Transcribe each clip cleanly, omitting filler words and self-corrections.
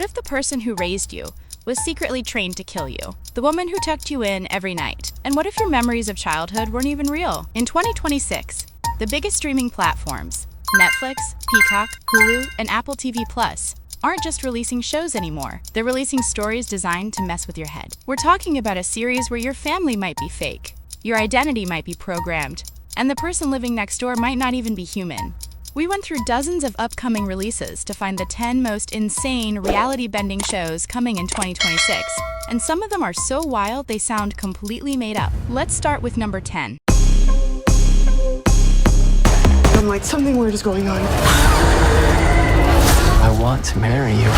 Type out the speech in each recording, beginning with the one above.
if the person who raised you was secretly trained to kill you? The woman who tucked you in every night? And what if your memories of childhood weren't even real? In 2026, the biggest streaming platforms, Netflix, Peacock, Hulu, and Apple TV Plus, aren't just releasing shows anymore. They're releasing stories designed to mess with your head. We're talking about a series where your family might be fake, your identity might be programmed, and the person living next door might not even be human. We went through dozens of upcoming releases to find the 10 most insane reality-bending shows coming in 2026, and some of them are so wild they sound completely made up. Let's start with number 10. I'm like, something weird is going on. I want to marry you.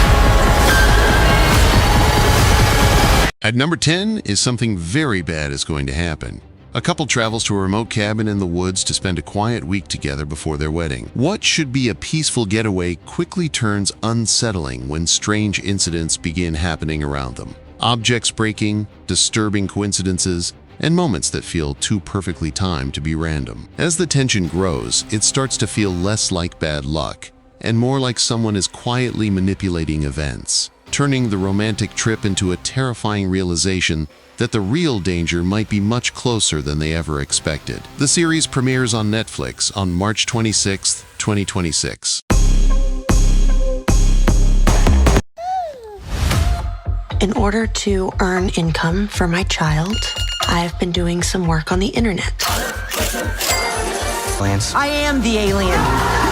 At number 10 is something very bad is going to happen. A couple travels to a remote cabin in the woods to spend a quiet week together before their wedding. What should be a peaceful getaway quickly turns unsettling when strange incidents begin happening around them. Objects breaking, disturbing coincidences, and moments that feel too perfectly timed to be random. As the tension grows, it starts to feel less like bad luck and more like someone is quietly manipulating events, turning the romantic trip into a terrifying realization that the real danger might be much closer than they ever expected. The series premieres on Netflix on March 26, 2026. In order to earn income for my child, I've been doing some work on the internet. Lance. I am the alien.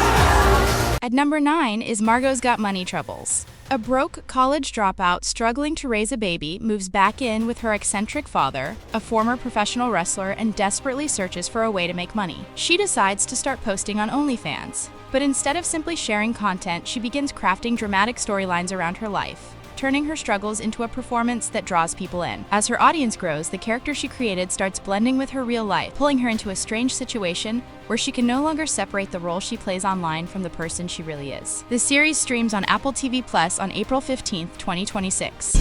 At number 9 is Margots Got Money troubles. A broke college dropout struggling to raise a baby moves back in with her eccentric father, a former professional wrestler, and desperately searches for a way to make money. She decides to start posting on OnlyFans, but instead of simply sharing content, she begins crafting dramatic storylines around her life, turning her struggles into a performance that draws people in. As her audience grows, the character she created starts blending with her real life, pulling her into a strange situation where she can no longer separate the role she plays online from the person she really is. The series streams on Apple TV Plus on April 15, 2026.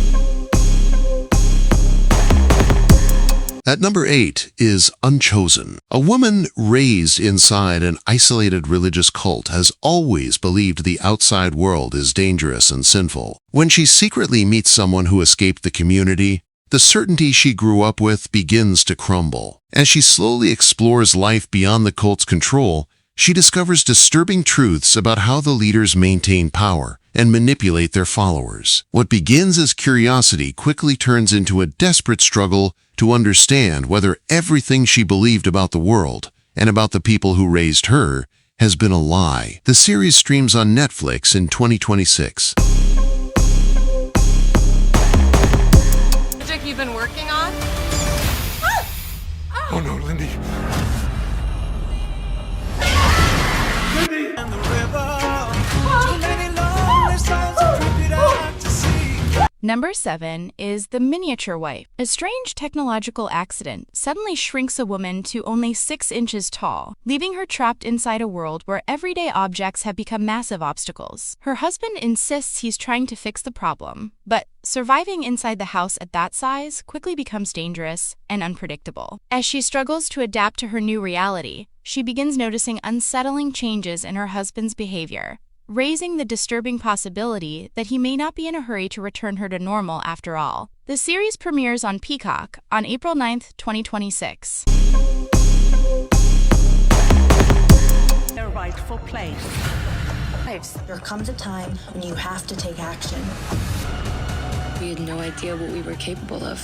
At number 8 is Unchosen. A woman raised inside an isolated religious cult has always believed the outside world is dangerous and sinful. When she secretly meets someone who escaped the community, the certainty she grew up with begins to crumble. As she slowly explores life beyond the cult's control, she discovers disturbing truths about how the leaders maintain power and manipulate their followers. What begins as curiosity quickly turns into a desperate struggle to understand whether everything she believed about the world and about the people who raised her has been a lie. The series streams on Netflix in 2026. Project you've been working on? Oh no, Lindy. Number 7 is The Miniature Wife. A strange technological accident suddenly shrinks a woman to only 6 inches tall, leaving her trapped inside a world where everyday objects have become massive obstacles. Her husband insists he's trying to fix the problem, but surviving inside the house at that size quickly becomes dangerous and unpredictable. As she struggles to adapt to her new reality, she begins noticing unsettling changes in her husband's behavior, raising the disturbing possibility that he may not be in a hurry to return her to normal after all. The series premieres on Peacock on April 9, 2026. Their rightful place. There comes a time when you have to take action. We had no idea what we were capable of.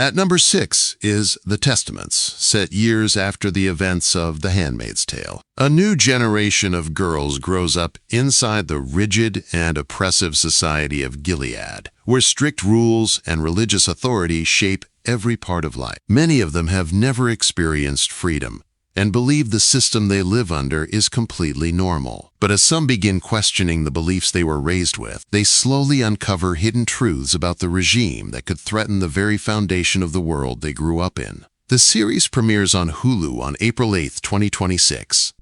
At number 6 is The Testaments, set years after the events of The Handmaid's Tale. A new generation of girls grows up inside the rigid and oppressive society of Gilead, where strict rules and religious authority shape every part of life. Many of them have never experienced freedom and believe the system they live under is completely normal. But as some begin questioning the beliefs they were raised with, they slowly uncover hidden truths about the regime that could threaten the very foundation of the world they grew up in. The series premieres on Hulu on April 8, 2026.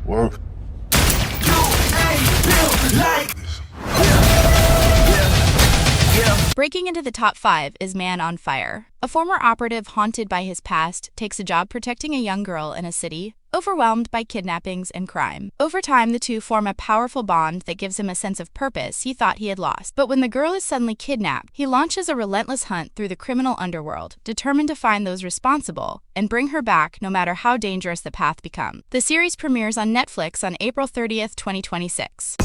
Work. Breaking into the top 5 is Man on Fire. A former operative haunted by his past takes a job protecting a young girl in a city overwhelmed by kidnappings and crime. Over time, the two form a powerful bond that gives him a sense of purpose he thought he had lost. But when the girl is suddenly kidnapped, he launches a relentless hunt through the criminal underworld, determined to find those responsible and bring her back no matter how dangerous the path becomes. The series premieres on Netflix on April 30th, 2026.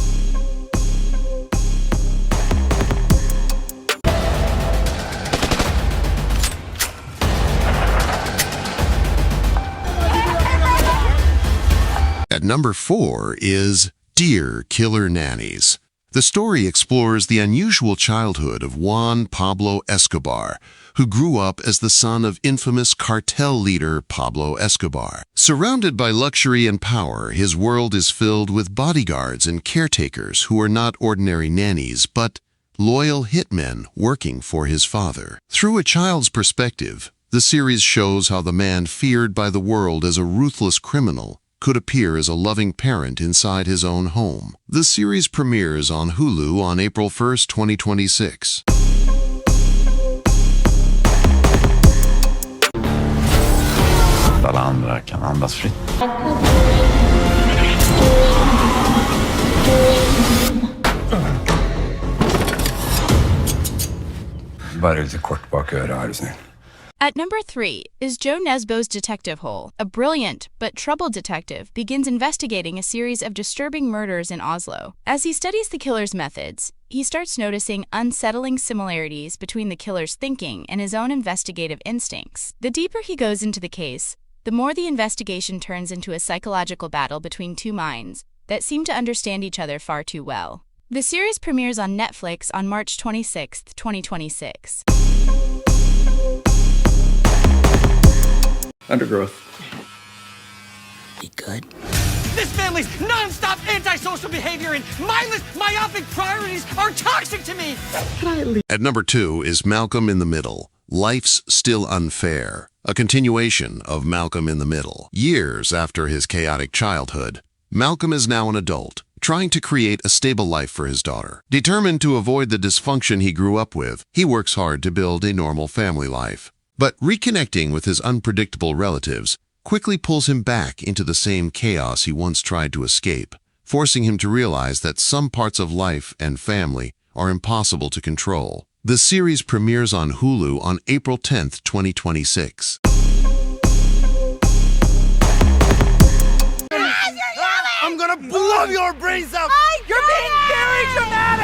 At number 4 is Dear Killer Nannies. The story explores the unusual childhood of Juan Pablo Escobar, who grew up as the son of infamous cartel leader Pablo Escobar. Surrounded by luxury and power, his world is filled with bodyguards and caretakers who are not ordinary nannies, but loyal hitmen working for his father. Through a child's perspective, the series shows how the man feared by the world as a ruthless criminal could appear as a loving parent inside his own home. The series premieres on Hulu on April 1st, 2026. Alla andra kan andas fritt. Bara lite kort bak öra, är du snäll. At number 3 is Joe Nesbo's detective hole. A brilliant but troubled detective begins investigating a series of disturbing murders in Oslo. As he studies the killer's methods, he starts noticing unsettling similarities between the killer's thinking and his own investigative instincts. The deeper he goes into the case, the more the investigation turns into a psychological battle between two minds that seem to understand each other far too well. The series premieres on Netflix on March 26, 2026. Undergrowth. Be good. This family's non-stop antisocial behavior and mindless, myopic priorities are toxic to me! At number 2 is Malcolm in the Middle, Life's Still Unfair, a continuation of Malcolm in the Middle. Years after his chaotic childhood, Malcolm is now an adult, trying to create a stable life for his daughter. Determined to avoid the dysfunction he grew up with, he works hard to build a normal family life. But reconnecting with his unpredictable relatives quickly pulls him back into the same chaos he once tried to escape, forcing him to realize that some parts of life and family are impossible to control. The series premieres on Hulu on April 10th, 2026. I'm gonna blow your brains out! You're being very dramatic!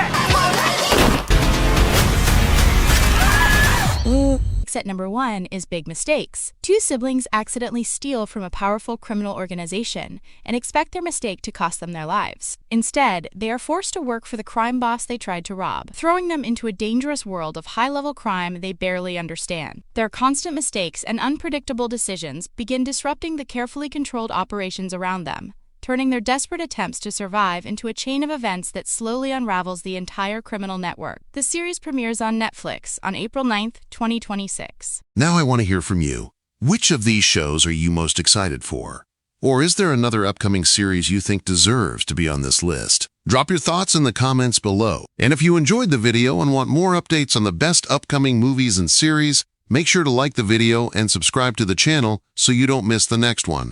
At number 1 is Big Mistakes. Two siblings accidentally steal from a powerful criminal organization and expect their mistake to cost them their lives. Instead, they are forced to work for the crime boss they tried to rob, throwing them into a dangerous world of high-level crime they barely understand. Their constant mistakes and unpredictable decisions begin disrupting the carefully controlled operations around them, turning their desperate attempts to survive into a chain of events that slowly unravels the entire criminal network. The series premieres on Netflix on April 9th, 2026. Now I want to hear from you. Which of these shows are you most excited for? Or is there another upcoming series you think deserves to be on this list? Drop your thoughts in the comments below. And if you enjoyed the video and want more updates on the best upcoming movies and series, make sure to like the video and subscribe to the channel so you don't miss the next one.